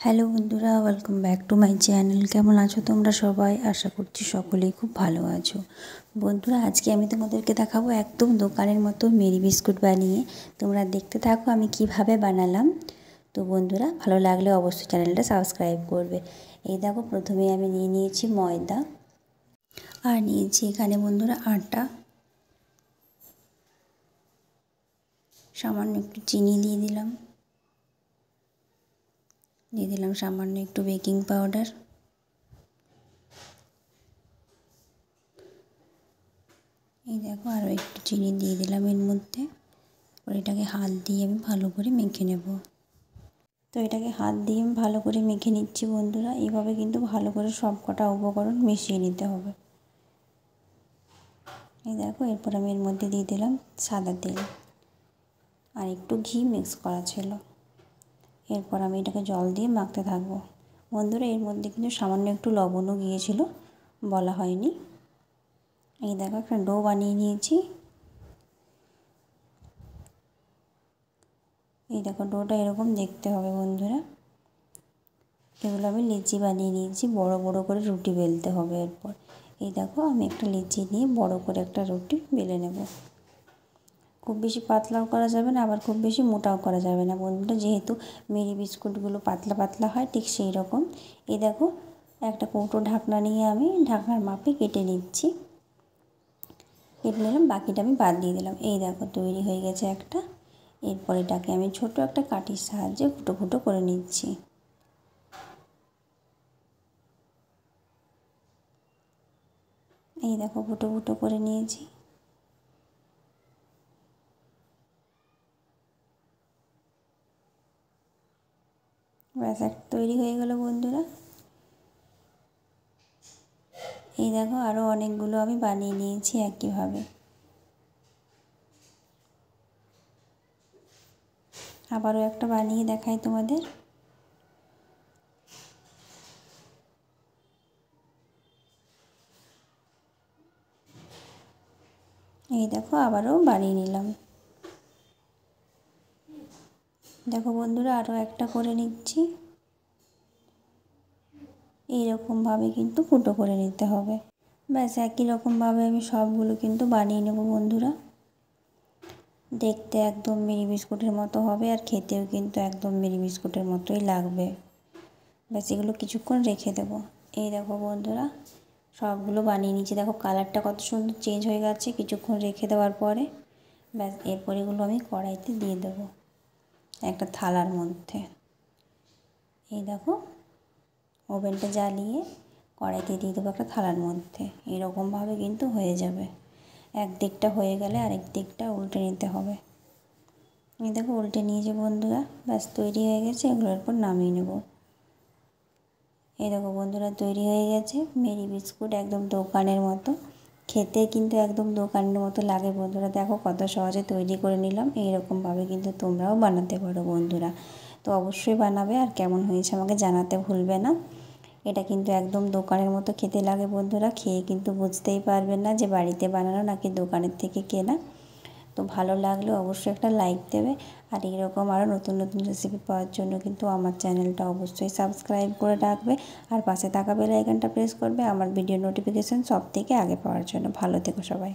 Hello বন্ধুরা, welcome back to my channel. কেমন আছো তোমরা সবাই? আশা করছি সকলেই খুব ভালো আছো। বন্ধুরা, আজকে আমি তোমাদেরকে দেখাবো একদম দোকানের মতো মেরি বিস্কুট বানিয়ে। তোমরা দেখতে থাকো আমি কিভাবে বানালাম। তো বন্ধুরা, ভালো লাগলে অবশ্যই চ্যানেলটা সাবস্ক্রাইব করবে। এই দেখো, প্রথমে আমি নিয়ে নিয়েছি ময়দা, আর নিয়েছি এখানে বন্ধুরা আটা, সামান্য একটু চিনি দিয়ে দিলাম সামান্য একটু বেকিং পাউডার, এই দেখো আরও একটু চিনি দিয়ে দিলাম এর মধ্যে। এটাকে হাত দিয়ে আমি ভালো করে মেখে নেব। তো এটাকে হাত দিয়ে আমি ভালো করে মেখে নিচ্ছি বন্ধুরা। এইভাবে কিন্তু ভালো করে সব কটা উপকরণ মিশিয়ে নিতে হবে। এই দেখো, এরপর আমি এর মধ্যে দিয়ে দিলাম সাদা তেল, আর একটু ঘি মিক্স করা ছিল। এরপর আমি এটাকে জল দিয়ে মাখতে থাকবো বন্ধুরা। এর মধ্যে কিন্তু সামান্য একটু লবণও গিয়েছিল, বলা হয়নি। এই দেখো, একটা ডো বানিয়ে নিয়েছি। এই দেখো, ডোটা এরকম দেখতে হবে বন্ধুরা। এগুলো আমি লিচি বানিয়ে নিয়েছি, বড় বড় করে রুটি বেলতে হবে। এরপর এই দেখো, আমি একটা লিচি নিয়ে বড় করে একটা রুটি বেলে নেব। খুব বেশি পাতলাও করা যাবে না, আবার খুব বেশি মোটাও করা যাবে না বন্ধুরা, যেহেতু মেরি বিস্কুটগুলো পাতলা পাতলা হয়, ঠিক সেই রকম। এই দেখো, একটা কৌটো ঢাকনা নিয়ে আমি ঢাকনার মাপে কেটে নিচ্ছি। কেটে নিলাম, বাকিটা আমি বাদ দিয়ে দিলাম। এই দেখো, তৈরি হয়ে গেছে একটা। এরপর এটাকে আমি ছোট একটা কাঠির সাহায্যে ফুটো ফুটো করে নিচ্ছি। এই দেখো, ফুটো ফুটো করে নিয়েছি। ব্যাস, একটা তৈরি হয়ে গেল বন্ধুরা। এই দেখো, আরও অনেকগুলো আমি বানিয়ে নিয়েছি একইভাবে। আবারও একটা বানিয়ে দেখাই তোমাদের। এই দেখো, আবারও বানিয়ে নিলাম। দেখো বন্ধুরা, আরও একটা করে নিচ্ছি। এইরকমভাবে কিন্তু ফুটো করে নিতে হবে। ব্যাস, একই রকমভাবে আমি সবগুলো কিন্তু বানিয়ে নেব বন্ধুরা। দেখতে একদম মেরি বিস্কুটের মতো হবে, আর খেতেও কিন্তু একদম মেরি বিস্কুটের মতোই লাগবে। ব্যাস, এগুলো কিছুক্ষণ রেখে দেব। এই দেখো বন্ধুরা, সবগুলো বানিয়ে নিচ্ছি। দেখো, কালারটা কত সুন্দর চেঞ্জ হয়ে গেছে কিছুক্ষণ রেখে দেওয়ার পরে। ব্যাস, এরপর এগুলো আমি কড়াইতে দিয়ে দেবো একটা থালার মধ্যে। এই দেখো, ওভেনটা জ্বালিয়ে কড়াইতে দিয়ে দেবো একটা থালার মধ্যে। এরকমভাবে কিন্তু হয়ে যাবে। এক দিকটা হয়ে গেলে আরেক দিকটা উল্টে নিতে হবে। এই দেখো, উল্টে নিয়েছি বন্ধুরা। ব্যাস, তৈরি হয়ে গেছে। এগুলোর পর নামিয়ে নেব। এই দেখো বন্ধুরা, তৈরি হয়ে গেছে মেরি বিস্কুট, একদম দোকানের মতো। খেতে কিন্তু একদম দোকানের মতো লাগে বন্ধুরা। দেখো, কত সহজে তৈরি করে নিলাম। এইরকমভাবে কিন্তু তোমরাও বানাতে পারো বন্ধুরা। তো অবশ্যই বানাবে, আর কেমন হয়েছে আমাকে জানাতে ভুলবে না। এটা কিন্তু একদম দোকানের মতো খেতে লাগে বন্ধুরা। খেয়ে কিন্তু বুঝতেই পারবেন না যে বাড়িতে বানানো নাকি দোকানের থেকে কেনা। তো ভালো লাগলে অবশ্যই একটা লাইক দেবে। আর এইরকম আরও নতুন নতুন রেসিপি পাওয়ার জন্য কিন্তু আমার চ্যানেলটা অবশ্যই সাবস্ক্রাইব করে রাখবে, আর পাশে থাকা বেল আইকনটা প্রেস করবে আমার ভিডিও নোটিফিকেশান সব থেকে আগে পাওয়ার জন্য। ভালো থেকো সবাই।